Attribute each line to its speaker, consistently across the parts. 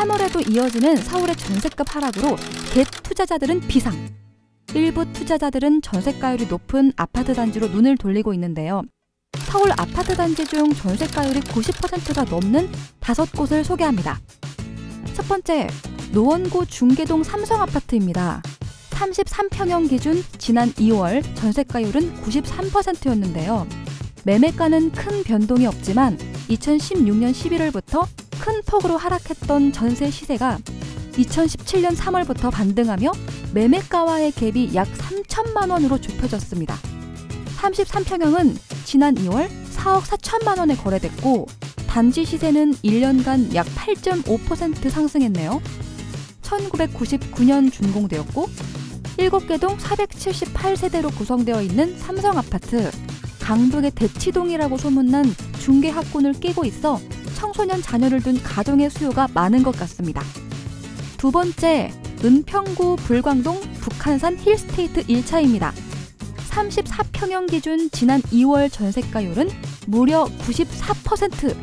Speaker 1: 3월에도 이어지는 서울의 전셋값 하락으로 갭 투자자들은 비상. 일부 투자자들은 전셋가율이 높은 아파트 단지로 눈을 돌리고 있는데요. 서울 아파트 단지 중 전셋가율이 90%가 넘는 5곳을 소개합니다. 첫 번째, 노원구 중계동 삼성아파트입니다. 33평형 기준 지난 2월 전셋가율은 93%였는데요. 매매가는 큰 변동이 없지만 2016년 11월부터 큰 폭으로 하락했던 전세 시세가 2017년 3월부터 반등하며 매매가와의 갭이 약 3천만 원으로 좁혀졌습니다. 33평형은 지난 2월 4억 4천만 원에 거래됐고 단지 시세는 1년간 약 8.5% 상승했네요. 1999년 준공되었고 7개 동 478세대로 구성되어 있는 삼성아파트. 강북의 대치동이라고 소문난 중개학군을 끼고 있어 청소년 자녀를 둔 가정의 수요가 많은 것 같습니다. 두 번째, 은평구 불광동 북한산 힐스테이트 1차입니다. 34평형 기준 지난 2월 전셋가율은 무려 94%.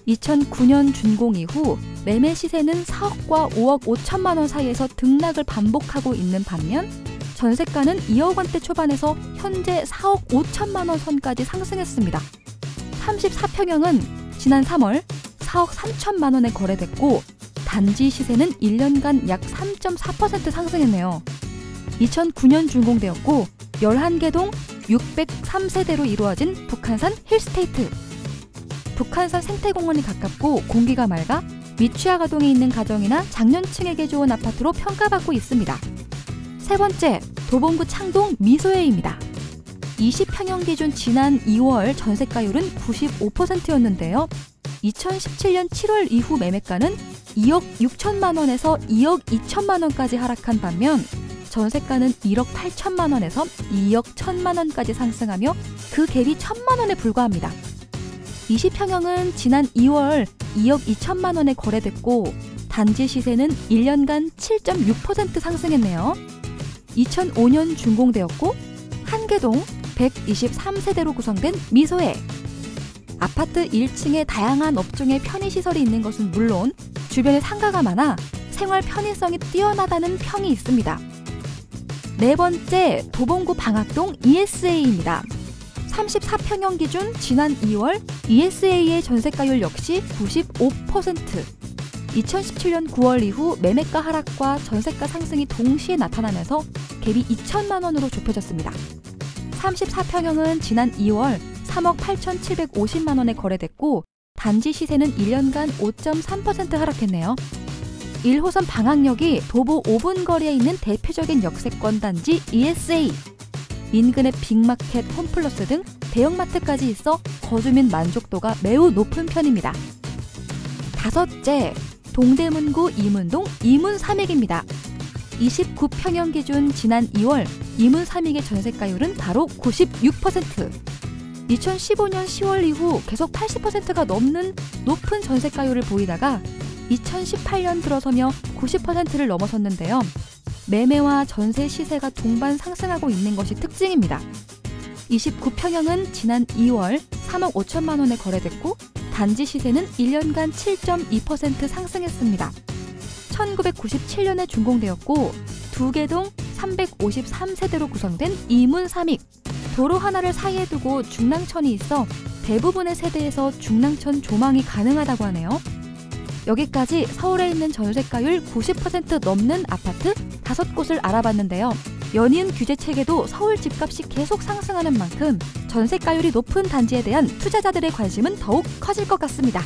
Speaker 1: 2009년 준공 이후 매매 시세는 4억과 5억 5천만 원 사이에서 등락을 반복하고 있는 반면 전세가는 2억 원대 초반에서 현재 4억 5천만 원 선까지 상승했습니다. 34평형은 지난 3월 4억 3천만 원에 거래됐고 단지 시세는 1년간 약 3.4% 상승했네요. 2009년 준공되었고 11개 동 603세대로 이루어진 북한산 힐스테이트. 북한산 생태공원이 가깝고 공기가 맑아 미취학 아동이 있는 가정이나 장년층에게 좋은 아파트로 평가받고 있습니다. 세 번째, 도봉구 창동 미소혜입니다. 20평형 기준 지난 2월 전셋가율은 95%였는데요. 2017년 7월 이후 매매가는 2억 6천만 원에서 2억 2천만 원까지 하락한 반면 전세가는 1억 8천만 원에서 2억 1천만 원까지 상승하며 그 갭이 1천만 원에 불과합니다. 20평형은 지난 2월 2억 2천만 원에 거래됐고 단지 시세는 1년간 7.6% 상승했네요. 2005년 준공되었고 한계동 123세대로 구성된 미소혜. 아파트 1층에 다양한 업종의 편의시설이 있는 것은 물론 주변에 상가가 많아 생활 편의성이 뛰어나다는 평이 있습니다. 네 번째, 도봉구 방학동 ESA입니다. 34평형 기준 지난 2월 ESA의 전셋가율 역시 95%. 2017년 9월 이후 매매가 하락과 전세가 상승이 동시에 나타나면서 갭이 2천만 원으로 좁혀졌습니다. 34평형은 지난 2월 3억 8,750만 원에 거래됐고 단지 시세는 1년간 5.3% 하락했네요. 1호선 방학역이 도보 5분 거리에 있는 대표적인 역세권 단지 ESA. 인근에 빅마켓, 홈플러스 등 대형마트까지 있어 거주민 만족도가 매우 높은 편입니다. 다섯째, 동대문구 이문동 이문삼익입니다. 29평형 기준 지난 2월 이문삼익의 전셋가율은 바로 96%. 2015년 10월 이후 계속 80%가 넘는 높은 전셋가율을 보이다가 2018년 들어서며 90%를 넘어섰는데요. 매매와 전세 시세가 동반 상승하고 있는 것이 특징입니다. 29평형은 지난 2월 3억 5천만 원에 거래됐고 단지 시세는 1년간 7.2% 상승했습니다. 1997년에 준공되었고 2개 동 353세대로 구성된 이문삼익. 도로 하나를 사이에 두고 중랑천이 있어 대부분의 세대에서 중랑천 조망이 가능하다고 하네요. 여기까지 서울에 있는 전셋가율 90% 넘는 아파트 5곳을 알아봤는데요. 연이은 규제 체계도 서울 집값이 계속 상승하는 만큼 전셋가율이 높은 단지에 대한 투자자들의 관심은 더욱 커질 것 같습니다.